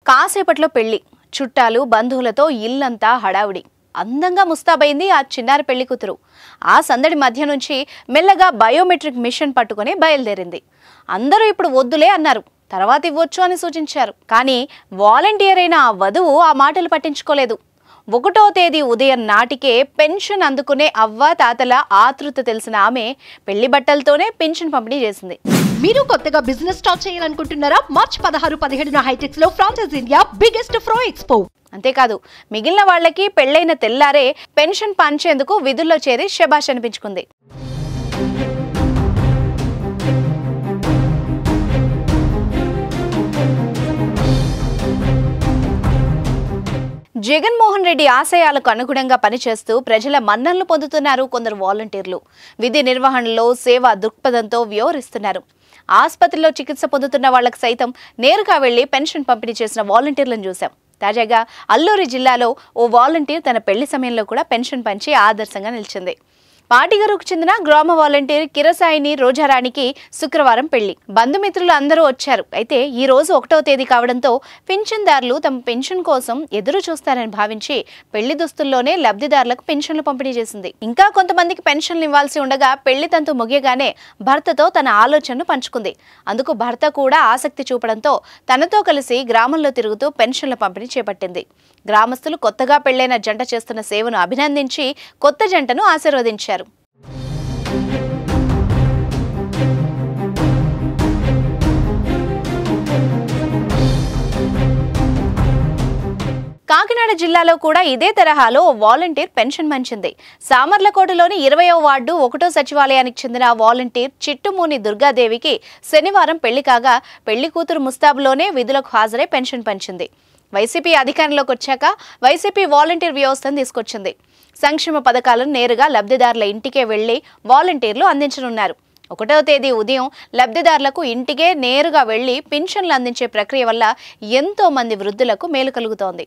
కాసేపట్లో పెళ్లి చుట్టాలు బంధువులతో ఇల్లంతా హడావుడి అందంగా ముస్తాబైంది ఆ చిన్నారి పెళ్లి కూతురు. ఆ సందడి మధ్య నుంచి మెల్లగా బయోమెట్రిక్ మిషన్ పట్టుకొని బయలుదేరింది. అందరూ ఇప్పుడు వద్దులే అన్నారు, తర్వాత ఇవ్వచ్చు అని సూచించారు. కానీ వాలంటీర్ అయిన ఆ వధువు ఆ మాటలు పట్టించుకోలేదు. 1వ తేదీ ఉదయం నాటికే పెన్షన్ అందుకునే అవ్వ తాతల ఆతృత తెలిసిన ఆమె పెళ్లి బట్టలతోనే పెన్షన్ పంపిణీ చేసింది. మీరు కొత్తగా బిజినెస్ స్టార్ట్ చేయాలనుకుంటున్నారా? మార్చి 16-17 హైటెక్స్ లో ఫ్రాన్సెస్ ఇండియా బిగ్గెస్ట్ ఫ్రో ఎక్స్పో. అంతేకాదు మిగిలిన వాళ్లకి పెళ్లైన తెల్లారే పెన్షన్ పంచేందుకు విధుల్లో చేరి శభాష్ అనిపించుకుంది. జగన్మోహన్ రెడ్డి ఆశయాలకు అనుగుణంగా పనిచేస్తూ ప్రజల మన్ననలు పొందుతున్నారు కొందరు వాలంటీర్లు. విధి నిర్వహణలో సేవా దృక్పథంతో వ్యవహరిస్తున్నారు. ఆసుపత్రిలో చికిత్స పొందుతున్న వాళ్లకు సైతం నేరుగా వెళ్లి పెన్షన్ పంపిణీ చేసిన వాలంటీర్లను చూశాం. తాజాగా అల్లూరి జిల్లాలో ఓ వాలంటీర్ తన పెళ్లి సమయంలో కూడా పెన్షన్ పంచి ఆదర్శంగా నిలిచింది. పాటిగరుకు చెందిన గ్రామ వాలంటీర్ కిరసాయిని రోజారానికి శుక్రవారం పెళ్లి. బంధుమిత్రులు అందరూ వచ్చారు. అయితే ఈ రోజు 1వ తేదీ కావడంతో పింఛన్దారులు తమ పెన్షన్ కోసం ఎదురు చూస్తారని భావించి పెళ్లి దుస్తుల్లోనే లబ్ధిదారులకు పెన్షన్లు పంపిణీ చేసింది. ఇంకా కొంతమందికి పెన్షన్లు ఇవ్వాల్సి ఉండగా పెళ్లి తంతు ముగియగానే భర్తతో తన ఆలోచనను పంచుకుంది. అందుకు భర్త కూడా ఆసక్తి చూపడంతో తనతో కలిసి గ్రామంలో తిరుగుతూ పెన్షన్ల పంపిణీ చేపట్టింది. గ్రామస్తులు కొత్తగా పెళ్లైన జంట చేస్తున్న సేవను అభినందించి కొత్త జంటను ఆశీర్వదించారు. కాకినాడ జిల్లాలో కూడా ఇదే తరహాలో వాలంటీర్ పెన్షన్ పంచింది. సామర్లకోటలోని 20వ వార్డు 1వ సచివాలయానికి చెందిన వాలంటీర్ చిట్టుమూని దుర్గాదేవికి శనివారం పెళ్లి కాగా పెళ్లి కూతురు ముస్తాబులోనే విధులకు హాజరై పెన్షన్ పంచింది. వైసీపీ అధికారంలోకి వచ్చాక వైసీపీ వాలంటీర్ వ్యవస్థను తీసుకొచ్చింది. సంక్షేమ పథకాలను నేరుగా లబ్ధిదారుల ఇంటికే వెళ్లి వాలంటీర్లు అందించనున్నారు. 1వ తేదీ ఉదయం లబ్ధిదారులకు ఇంటికే నేరుగా వెళ్లి పింఛన్లు అందించే ప్రక్రియ వల్ల ఎంతో మంది వృద్ధులకు మేలు కలుగుతోంది.